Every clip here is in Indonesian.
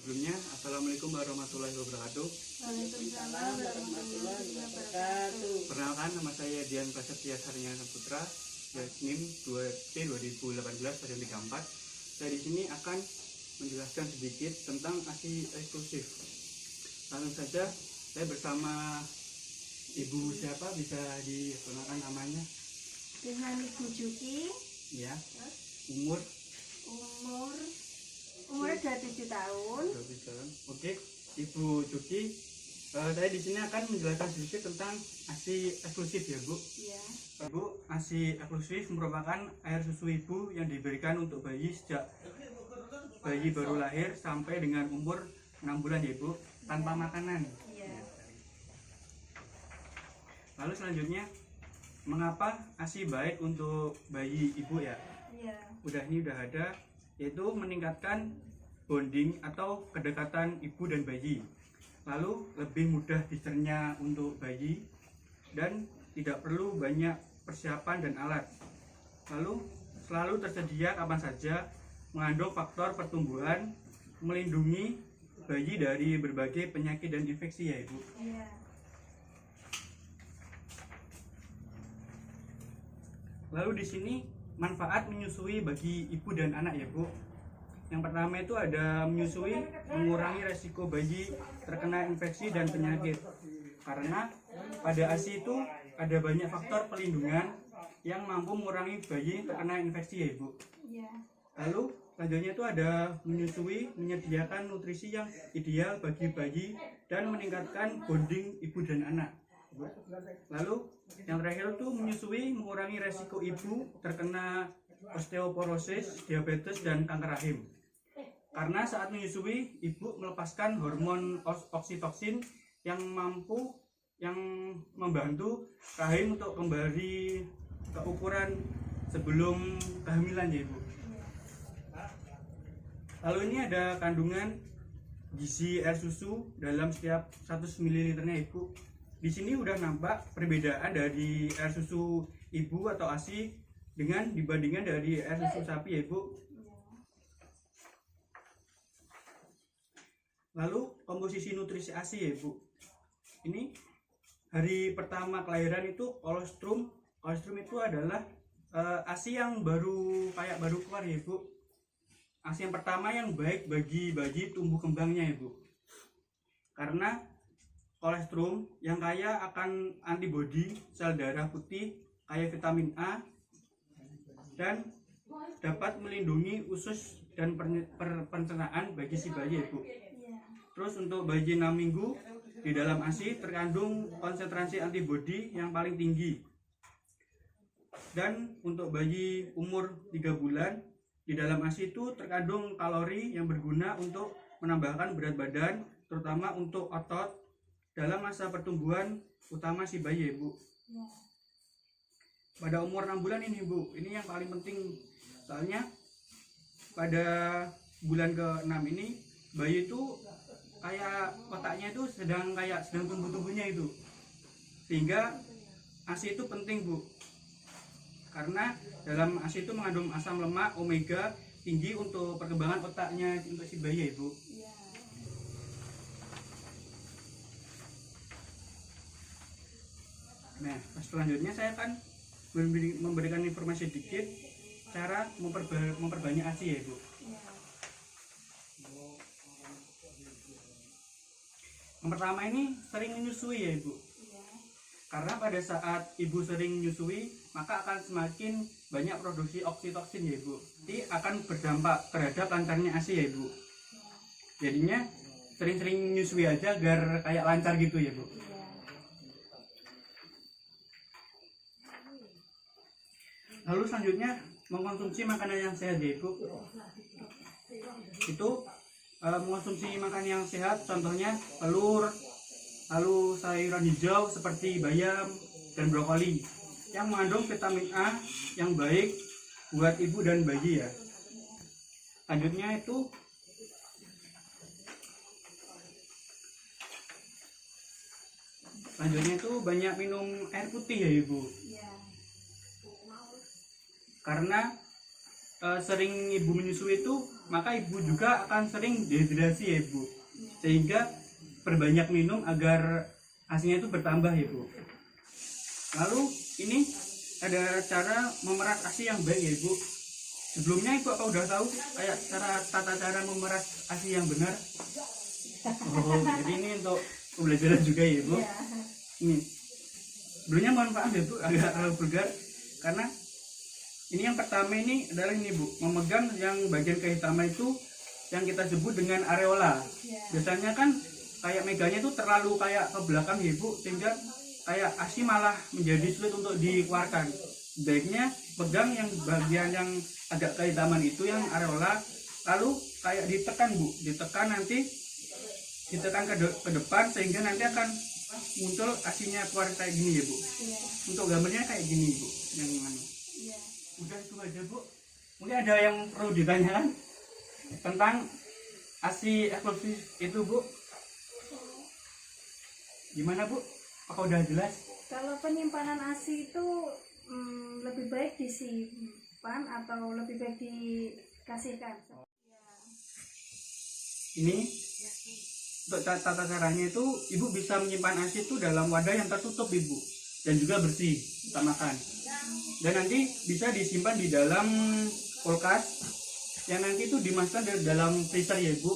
Sebelumnya, Assalamualaikum warahmatullahi wabarakatuh. Waalaikumsalam warahmatullahi wabarakatuh. Perkenalkan, nama saya Dian Prasetya Sarjana Putra, NIM 2T 2018 pada 34. Saya di sini akan menjelaskan sedikit tentang ASI eksklusif. Langsung saja, saya bersama Ibu siapa, bisa diperkenalkan namanya? Dengan Ibu Juki, Ya, umur umur 27 tahun. 20 tahun. Oke, Ibu Juki, saya di sini akan menjelaskan sedikit tentang ASI eksklusif ya, Bu. Ya. Bu, ASI eksklusif merupakan air susu ibu yang diberikan untuk bayi sejak bayi baru lahir sampai dengan umur 6 bulan ya, Bu, tanpa makanan. Ya. Lalu selanjutnya, mengapa ASI baik untuk bayi ibu ya? Ya. Udah ada, yaitu meningkatkan bonding atau kedekatan ibu dan bayi. Lalu lebih mudah dicerna untuk bayi dan tidak perlu banyak persiapan dan alat. Lalu selalu tersedia kapan saja, mengandung faktor pertumbuhan, melindungi bayi dari berbagai penyakit dan infeksi ya, Ibu. Ya. Lalu di sini manfaat menyusui bagi ibu dan anak ya, Bu. Yang pertama itu ada menyusui mengurangi resiko bayi terkena infeksi dan penyakit. Karena pada ASI itu ada banyak faktor pelindungan yang mampu mengurangi bayi terkena infeksi ya, Ibu. Ya. Lalu selanjutnya itu ada menyusui menyediakan nutrisi yang ideal bagi bayi dan meningkatkan bonding ibu dan anak. Lalu yang terakhir itu menyusui mengurangi resiko ibu terkena osteoporosis, diabetes, dan kanker rahim. Karena saat menyusui, ibu melepaskan hormon oksitoksin yang membantu rahim untuk kembali ke ukuran sebelum kehamilan ya, Ibu. Lalu ini ada kandungan gizi air susu dalam setiap 100 ml nya, Ibu. Di sini udah nampak perbedaan dari air susu ibu atau ASI dibandingkan dari air susu sapi ya, Ibu. Lalu komposisi nutrisi ASI ya, Ibu. Ini hari pertama kelahiran itu kolostrum. Kolostrum itu adalah ASI yang baru keluar ya, Ibu. ASI yang pertama yang baik bagi bayi tumbuh kembangnya ya, Bu. Karena kolostrum yang kaya akan antibodi sel darah putih, kaya vitamin A, dan dapat melindungi usus dan pencernaan bagi si bayi ya, Bu. Terus untuk bayi 6 minggu di dalam ASI terkandung konsentrasi antibodi yang paling tinggi. Dan untuk bayi umur 3 bulan di dalam ASI itu terkandung kalori yang berguna untuk menambahkan berat badan, terutama untuk otot dalam masa pertumbuhan utama si bayi ya, Bu. Ya. Pada umur 6 bulan ini, Bu, ini yang paling penting. Soalnya pada bulan ke-6 ini bayi itu kayak otaknya itu sedang tumbuh-tumbuhnya itu. Sehingga ASI itu penting, Bu. Karena dalam ASI itu mengandung asam lemak omega tinggi untuk perkembangan otaknya untuk si bayi ya, Bu. Ya. Nah, selanjutnya saya akan memberikan informasi sedikit cara memperbanyak ASI ya, Bu. Ya. Yang pertama ini sering menyusui ya, Ibu. Ya. Karena pada saat ibu sering menyusui, maka akan semakin banyak produksi oksitoksin ya, Ibu. Jadi akan berdampak terhadap lancarnya ASI ya, Ibu. Jadinya sering-sering menyusui aja agar kayak lancar gitu ya, Bu. Ya. Lalu selanjutnya mengkonsumsi makanan yang sehat ya, Ibu. Itu mengkonsumsi makanan yang sehat, contohnya telur, lalu sayuran hijau seperti bayam dan brokoli yang mengandung vitamin A yang baik buat ibu dan bayi ya. Selanjutnya itu banyak minum air putih ya, Ibu. Ya. Karena sering ibu menyusui itu maka ibu juga akan sering dehidrasi ya ibu, sehingga perbanyak minum agar asinya itu bertambah ya ibu. Lalu ini ada cara memeras asi yang baik ya ibu. Sebelumnya ibu apa udah tahu kayak tata cara memeras asi yang benar? Oh, jadi ini untuk pembelajaran juga ya ibu. Ini sebelumnya mohon maaf ya bu, agak terlalu vulgar karena ini yang pertama ini adalah ini bu, memegang yang bagian kehitaman itu yang kita sebut dengan areola. Biasanya kan kayak meganya itu terlalu kayak ke belakang ya bu, sehingga kayak asi malah menjadi sulit untuk dikeluarkan. Baiknya pegang yang bagian yang agak kehitaman itu yang areola, lalu kayak ditekan bu, ditekan nanti ditekan ke depan sehingga nanti akan muncul asinya keluar kayak gini ya bu. Untuk gambarnya kayak gini bu, yang mana? Udah itu aja bu. Mungkin ada yang perlu ditanyakan tentang asi eksklusif itu bu? Gimana bu? Apa udah jelas? Kalau penyimpanan ASI itu lebih baik disimpan atau lebih baik dikasihkan? Ini untuk tata caranya itu ibu bisa menyimpan ASI itu dalam wadah yang tertutup ibu, dan juga bersih, utamakan. Dan nanti bisa disimpan di dalam kulkas yang nanti itu dimasukkan dari dalam freezer ya ibu.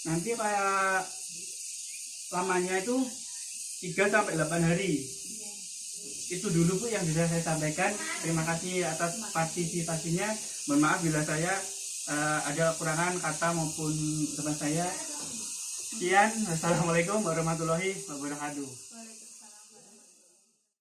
Nanti kayak lamanya itu 3-8 hari. Itu dulu bu yang bisa saya sampaikan. Terima kasih atas partisipasinya. Mohon maaf bila saya ada kekurangan kata maupun teman saya. Sekian, wassalamualaikum warahmatullahi wabarakatuh.